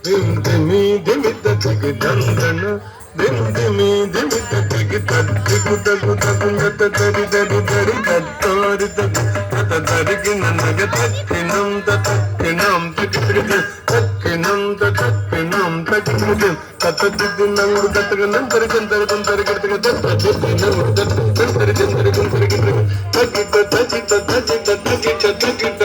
దిమి దిమి తగ్గి దందన దిమి దిమి తగ్గి తగ్గు తగ్గు తగ్గు తరి తరి తరి తరి తరిగి నన్నగ తక్కినం తక్కినం తక్కినం తక్కినం తక్కినం తత్తి నంగు తగ్గనం తరిగం తరిగం తరిగెడతగ తత్తి నంగు తరిగం తరిగం తరిగెడతగ తగ్గిట తగ్గిట తగ్గిట తగ్గిట తగ్గిట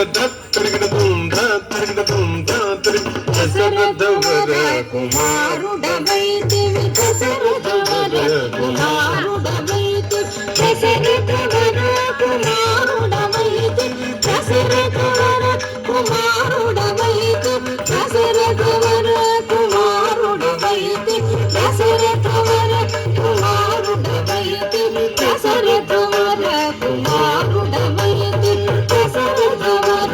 తరిగిట తుంద తరిగిట తుంద తరిగి దశరథవర కుమారుడవైతివి దశరథవర కుమారుడవైతి దశరథవర కుమారుడవైతి దశరథవర కుమారుడవైతి దశరథవర కుమారుడవైతి దశరథవర కుమారుడవైతి దశరథవర కుమారుడవైతి దశరథవర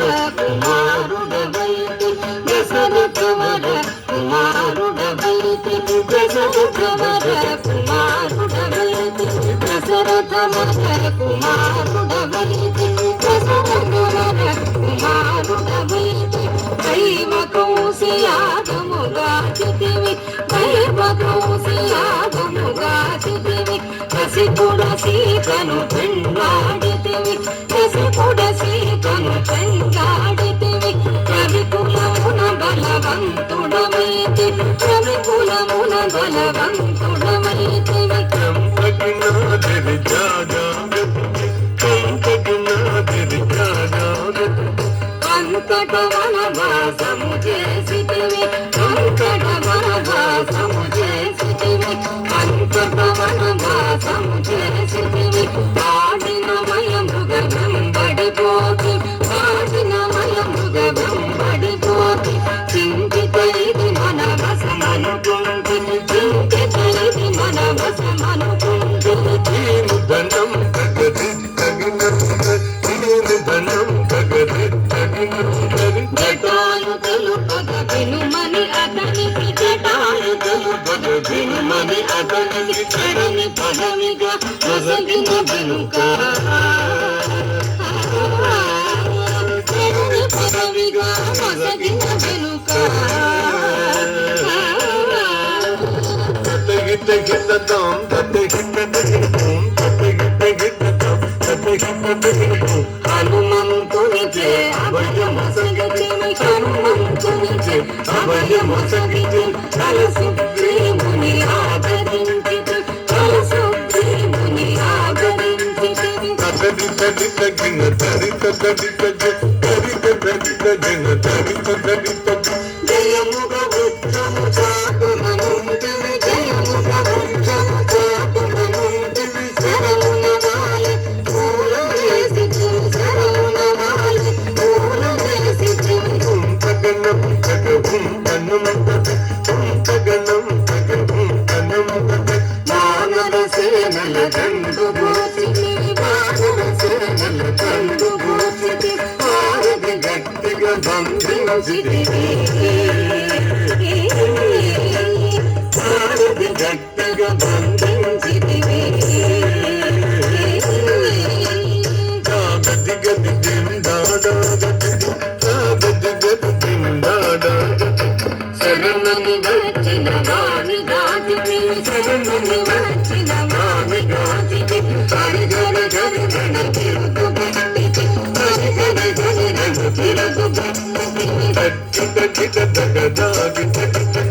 కుమారుడవైతి దశరథవర కుమారుడవైతి దశరథవర కుమారుడవైతి దశరథవర కుమారుడవైతి దశరథవర కుమారుడవైతి దైవ కౌశయాగముగాచితివి దైవ కౌశయాగముగాచితివి రసికుడ సీతను పెండాడితివి రసికుడ సీతను పెండాడితివి రవికులమున బలవంతుడమైతి రవికులమున బలవంతుడమైతివి అంతట వనవాసము చేసితివి అంతట వనవాసము చేసితివి అంతట వనవాసము చేసితివి ఆడినమయ మృగంబడిపోతి ఆడినమయ మృగంబడిపోతి చింతితైది మన వసమనుకుంటిని చింతితైది మన వసమనుకుంటిని ధనం తగది ధనం తగది జటాయుధలు పదవినుమని అతనికి జటాయుధలు పదవినుమని అతనికి చడని పదవిగా నొసగిన వెనుక చడని పదవిగా నొసగిన వెనుక హనుమంతునిచే అభయమొసగితివి హనుమంతునిచే అభయమొసగితి కలసుగ్రీవుని ఆదరించితి కలసుగ్రీవుని ఆదరించితివి తడి తడి తగిన తడి తడి తడి తడి తడి తగిన తడి తడి తడి జయముగ వృక్షము చాటుమనుంటివి జయముగ వృక్షము చాటుమనుంటివి శరమున వాలి పూల వేసితివి శరమున వాలి పూల వేసితివి తగనం తగం తన్నం తగనం తగం తన్నం వానర సేనల దండు గోచితివి వానర సేనల దండు గోచితి వారధి గట్టిగా బంధించితివి వారధి గట్టిగా బంధించితివి గది గది దిందాడా గది గది దిందాడా శరణని వచ్చిన వాణి గాచితివి శరణని వచ్చిన వాణి గాచితివి హరిగర గరిగణ తిరుగుబట్టితి హరిగర గరిగణ తిరుగుబట్టితి తగ్గిట గిట దగదాగి తగ్గిట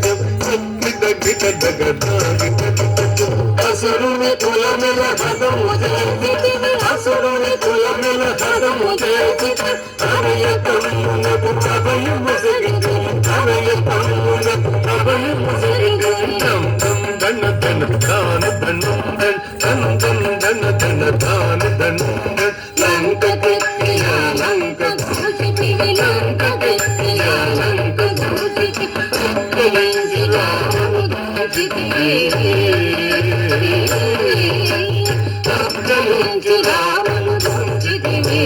గిట దగదాగి అసురుని కులమెల హదము చేసితివి అసురుని కులమెల హదము చేసితి హరయ తమ్మునకు అభయము సరిగి హరయ తమ్మునకు అభయము సరిగి దం దం దన దన దాన దనం దన్ దం దన దన దాన దనం లంక కెత్తియ లంక దూచితివి లంక కెత్తియ లంక దూచితి అక్కలించి రామును దూచితివి అక్కలించి రామును దూచితివి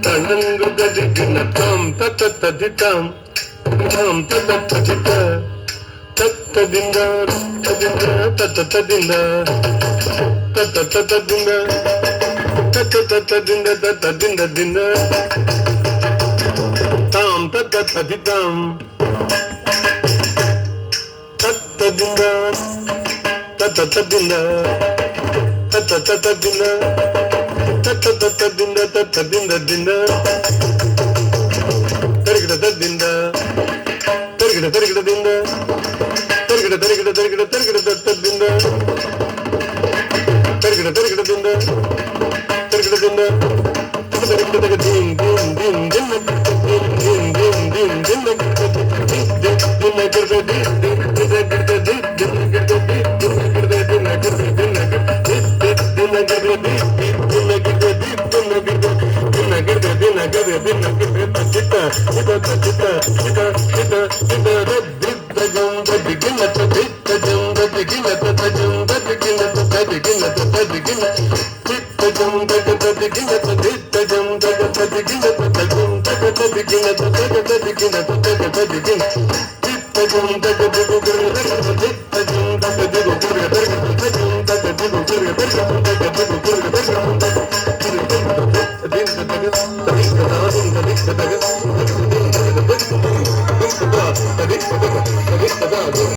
తనంగు గదిగిన తాం తత తదితాం తాం తత తదిత తత్తదింగ తదింగ తత తదింగ తత తదింగ ದಿಂದ ದಿಂದ ದಿಂದ ತಾಮ್ ತದಿತಾಮ್ ತದಿಂದ ತದಿಂದ ತದಿಂದ ತದಿಂದ ದಿಂದ ತರಿಗಿಡ ತದ್ದಿಂದ ತರಿಗಿಡ ತರಿಗಿಡದಿಂದ ತರಿಗಿಡ ತರಿಗಿಡ ತರಿಗಿಡ ತರಿಗಿಡ ತದ್ದಿಂದ ತರಿಗಿಡ ತರಿಗಿಡದಿಂದ ತರಿಗಿಡದಿಂದ ತರಿಗಿಡ ದಿನ್ ದಿನ್ ದಿನ್ ದಿನ ದಿನ್ ದಿನ್ ದಿನ್ ದಿನ್ ದಿನ ದಿನ ಗಿರ್ದ ದಿನ ಗಿರ್ದ ದಿನ ಗಿರ್ದ ದಿನ ಗಿರ್ದ ದಿನ